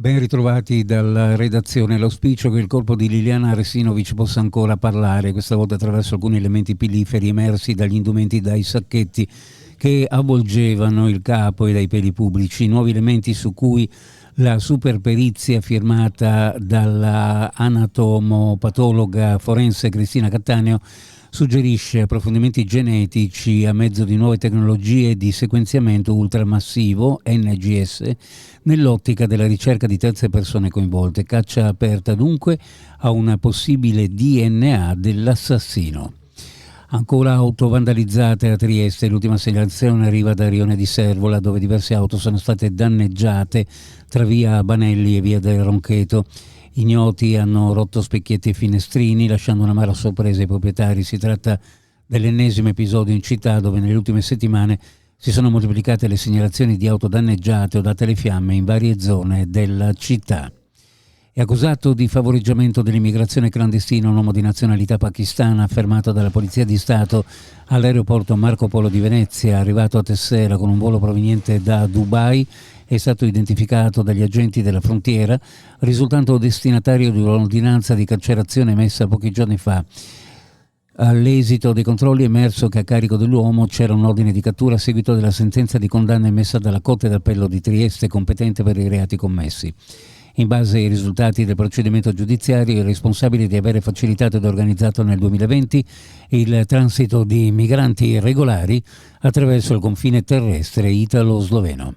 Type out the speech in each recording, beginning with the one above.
Ben ritrovati dalla redazione. L'auspicio che il corpo di Liliana Arsinovic possa ancora parlare, questa volta attraverso alcuni elementi piliferi emersi dagli indumenti, dai sacchetti che avvolgevano il capo e dai peli pubblici, nuovi elementi su cui la superperizia firmata dalla anatomopatologa forense Cristina Cattaneo suggerisce approfondimenti genetici a mezzo di nuove tecnologie di sequenziamento ultramassivo, NGS, nell'ottica della ricerca di terze persone coinvolte. Caccia aperta dunque a un possibile DNA dell'assassino. Ancora auto vandalizzate a Trieste, l'ultima segnalazione arriva da Rione di Servola, dove diverse auto sono state danneggiate tra via Banelli e via del Roncheto. Ignoti hanno rotto specchietti e finestrini, lasciando una amara sorpresa ai proprietari. Si tratta dell'ennesimo episodio in città dove nelle ultime settimane si sono moltiplicate le segnalazioni di auto danneggiate o date le fiamme in varie zone della città. È accusato di favoreggiamento dell'immigrazione clandestina un uomo di nazionalità pakistana fermato dalla Polizia di Stato all'aeroporto Marco Polo di Venezia. Arrivato a Tessera con un volo proveniente da Dubai, è stato identificato dagli agenti della frontiera, risultando destinatario di un'ordinanza di carcerazione emessa pochi giorni fa. All'esito dei controlli è emerso che a carico dell'uomo c'era un ordine di cattura a seguito della sentenza di condanna emessa dalla Corte d'Appello di Trieste, competente per i reati commessi. In base ai risultati del procedimento giudiziario, il responsabile di avere facilitato ed organizzato nel 2020 il transito di migranti irregolari attraverso il confine terrestre italo-sloveno.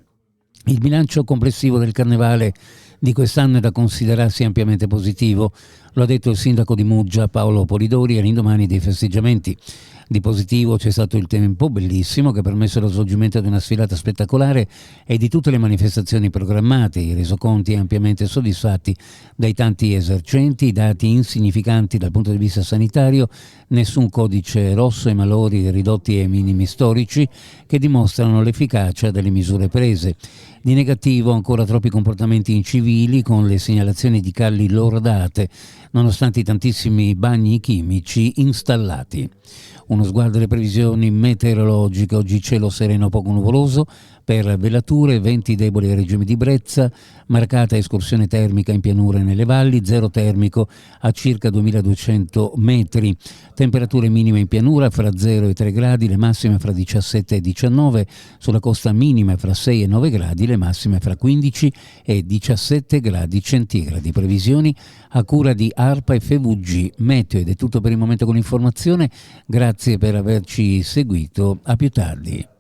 Il bilancio complessivo del carnevale di quest'anno è da considerarsi ampiamente positivo, lo ha detto il sindaco di Muggia Paolo Polidori all'indomani dei festeggiamenti. Di positivo c'è stato il tempo bellissimo che ha permesso lo svolgimento di una sfilata spettacolare e di tutte le manifestazioni programmate, i resoconti ampiamente soddisfatti dai tanti esercenti, dati insignificanti dal punto di vista sanitario, nessun codice rosso e malori ridotti ai minimi storici che dimostrano l'efficacia delle misure prese. Di negativo ancora troppi comportamenti incivili con le segnalazioni di calli lordate, nonostante i tantissimi bagni chimici installati. Uno sguardo alle previsioni meteorologiche: oggi cielo sereno poco nuvoloso, per velature, venti deboli ai regimi di brezza, marcata escursione termica in pianura e nelle valli, zero termico a circa 2200 metri, temperature minime in pianura fra 0 e 3 gradi, le massime fra 17 e 19, sulla costa minime fra 6 e 9 gradi, le massime fra 15 e 17 gradi centigradi. Previsioni a cura di ARPA e FVG Meteo. Ed è tutto per il momento con l'informazione, grazie per averci seguito, a più tardi.